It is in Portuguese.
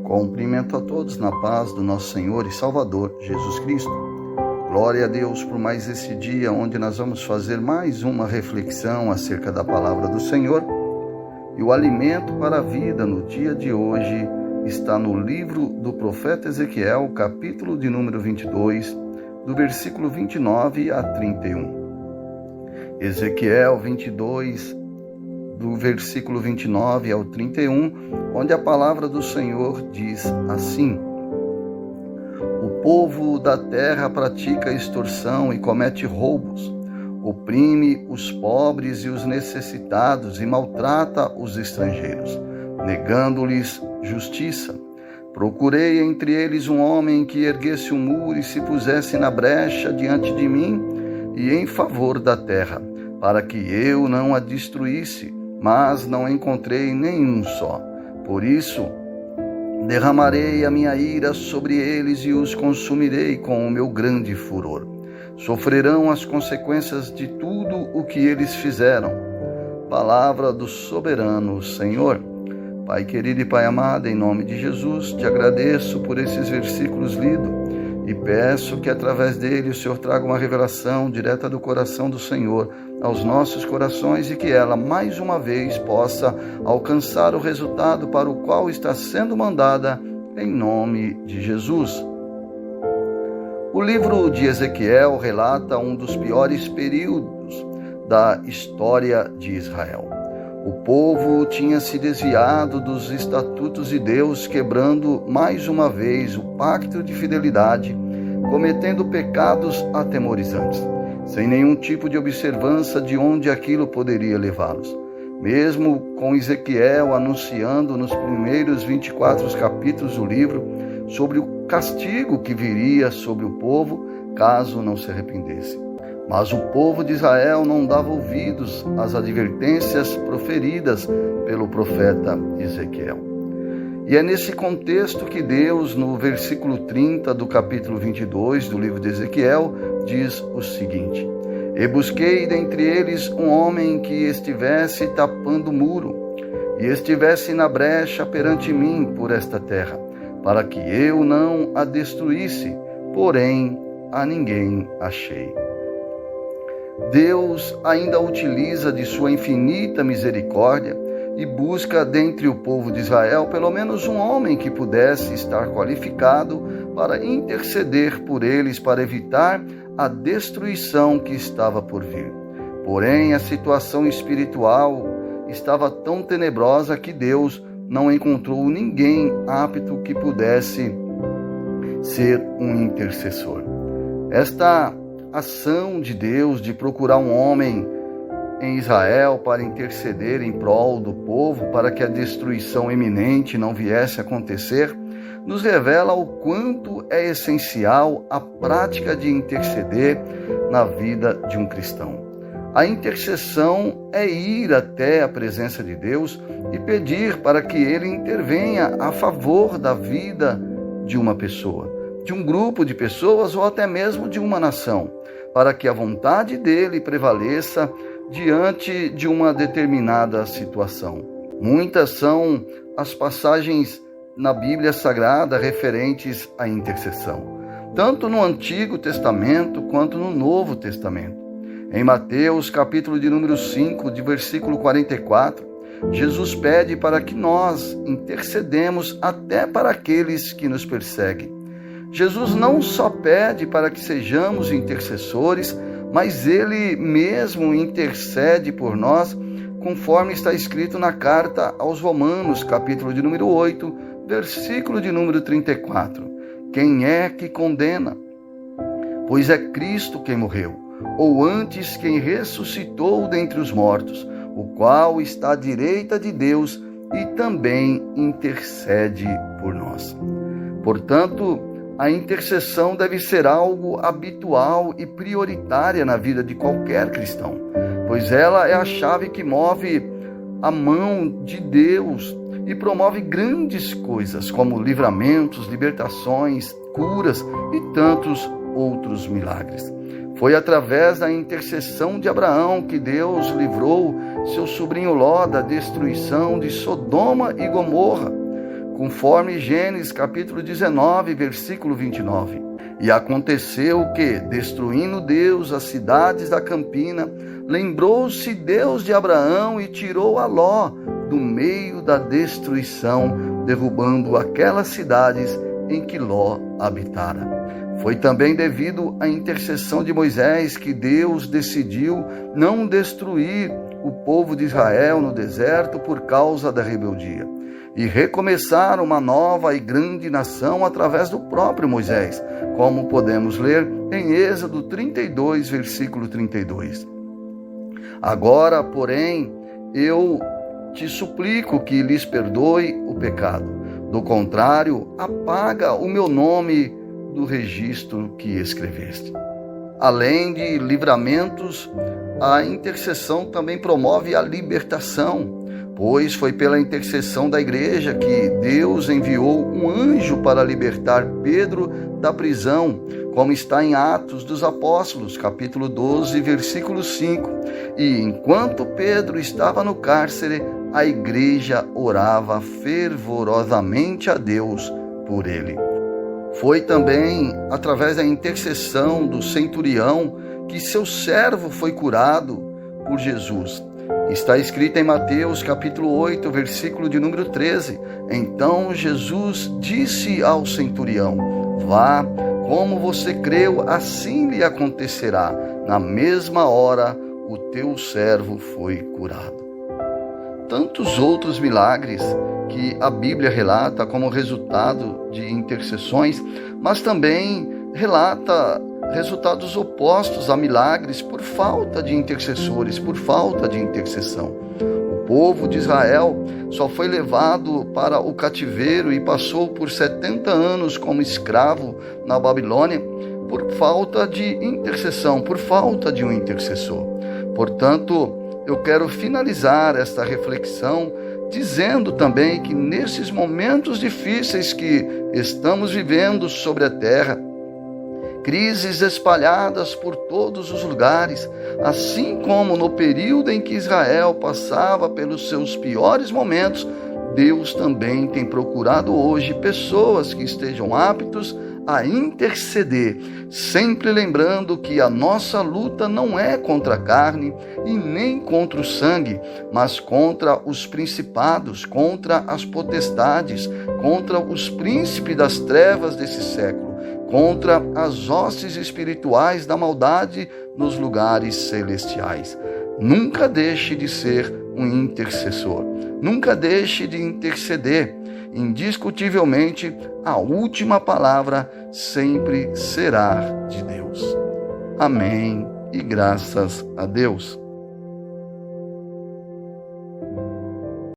Cumprimento a todos na paz do nosso Senhor e Salvador Jesus Cristo. Glória a Deus por mais esse dia onde nós vamos fazer mais uma reflexão acerca da palavra do Senhor. E o alimento para a vida no dia de hoje está no livro do profeta Ezequiel, capítulo de número 22, do versículo 29 a 31. Ezequiel 22, do versículo 29 ao 31, onde a palavra do Senhor diz assim: O povo da terra pratica extorsão e comete roubos, oprime os pobres e os necessitados e maltrata os estrangeiros, negando-lhes justiça. Procurei entre eles um homem que erguesse um muro e se pusesse na brecha diante de mim e em favor da terra, para que eu não a destruísse, mas não encontrei nenhum só. Por isso, derramarei a minha ira sobre eles e os consumirei com o meu grande furor. Sofrerão as consequências de tudo o que eles fizeram. Palavra do soberano Senhor. Pai querido e Pai amado, em nome de Jesus, te agradeço por esses versículos lidos e peço que através dele o Senhor traga uma revelação direta do coração do Senhor aos nossos corações e que ela, mais uma vez, possa alcançar o resultado para o qual está sendo mandada, em nome de Jesus. O livro de Ezequiel relata um dos piores períodos da história de Israel. O povo tinha se desviado dos estatutos de Deus, quebrando mais uma vez o pacto de fidelidade, cometendo pecados atemorizantes, sem nenhum tipo de observância de onde aquilo poderia levá-los. Mesmo com Ezequiel anunciando nos primeiros 24 capítulos do livro sobre o castigo que viria sobre o povo caso não se arrependesse. Mas o povo de Israel não dava ouvidos às advertências proferidas pelo profeta Ezequiel. E é nesse contexto que Deus, no versículo 30 do capítulo 22 do livro de Ezequiel, diz o seguinte: E busquei dentre eles um homem que estivesse tapando o muro, e estivesse na brecha perante mim por esta terra, para que eu não a destruísse, porém a ninguém achei. Deus ainda utiliza de sua infinita misericórdia e busca dentre o povo de Israel pelo menos um homem que pudesse estar qualificado para interceder por eles para evitar a destruição que estava por vir. Porém, a situação espiritual estava tão tenebrosa que Deus não encontrou ninguém apto que pudesse ser um intercessor. Esta ação de Deus de procurar um homem em Israel para interceder em prol do povo para que a destruição iminente não viesse a acontecer, nos revela o quanto é essencial a prática de interceder na vida de um cristão. A intercessão é ir até a presença de Deus e pedir para que Ele intervenha a favor da vida de uma pessoa, de um grupo de pessoas ou até mesmo de uma nação, para que a vontade dele prevaleça diante de uma determinada situação. Muitas são as passagens na Bíblia Sagrada referentes à intercessão, tanto no Antigo Testamento quanto no Novo Testamento. Em Mateus, capítulo de número 5, de versículo 44, Jesus pede para que nós intercedemos até para aqueles que nos perseguem. Jesus não só pede para que sejamos intercessores, mas Ele mesmo intercede por nós, conforme está escrito na carta aos Romanos, capítulo de número 8, versículo de número 34. Quem é que condena? Pois é Cristo quem morreu, ou antes quem ressuscitou dentre os mortos, o qual está à direita de Deus e também intercede por nós. Portanto, a intercessão deve ser algo habitual e prioritária na vida de qualquer cristão, pois ela é a chave que move a mão de Deus e promove grandes coisas, como livramentos, libertações, curas e tantos outros milagres. Foi através da intercessão de Abraão que Deus livrou seu sobrinho Ló da destruição de Sodoma e Gomorra. conforme Gênesis capítulo 19, versículo 29. E aconteceu que, destruindo Deus as cidades da campina, lembrou-se Deus de Abraão e tirou a Ló do meio da destruição, derrubando aquelas cidades em que Ló habitara. Foi também devido à intercessão de Moisés que Deus decidiu não destruir o povo de Israel no deserto por causa da rebeldia, e recomeçar uma nova e grande nação através do próprio Moisés, como podemos ler em Êxodo 32, versículo 32. Agora, porém, eu te suplico que lhes perdoe o pecado. Do contrário, apaga o meu nome do registro que escreveste. Além de livramentos, a intercessão também promove a libertação, pois foi pela intercessão da igreja que Deus enviou um anjo para libertar Pedro da prisão, como está em Atos dos Apóstolos, capítulo 12, versículo 5. E enquanto Pedro estava no cárcere, a igreja orava fervorosamente a Deus por ele. Foi também através da intercessão do centurião que seu servo foi curado por Jesus. Está escrito em Mateus capítulo 8, versículo de número 13. Então Jesus disse ao centurião: vá, como você creu, assim lhe acontecerá. Na mesma hora, o teu servo foi curado. Tantos outros milagres que a Bíblia relata como resultado de intercessões, mas também relata resultados opostos a milagres por falta de intercessores, por falta de intercessão. O povo de Israel só foi levado para o cativeiro e passou por 70 anos como escravo na Babilônia por falta de intercessão, por falta de um intercessor. Portanto, eu quero finalizar esta reflexão dizendo também que nesses momentos difíceis que estamos vivendo sobre a terra, crises espalhadas por todos os lugares, assim como no período em que Israel passava pelos seus piores momentos, Deus também tem procurado hoje pessoas que estejam aptos a interceder, sempre lembrando que a nossa luta não é contra a carne e nem contra o sangue, mas contra os principados, contra as potestades, contra os príncipes das trevas desse século, contra as hostes espirituais da maldade nos lugares celestiais. Nunca deixe de ser um intercessor, nunca deixe de interceder. Indiscutivelmente, a última palavra sempre será de Deus. Amém e graças a Deus.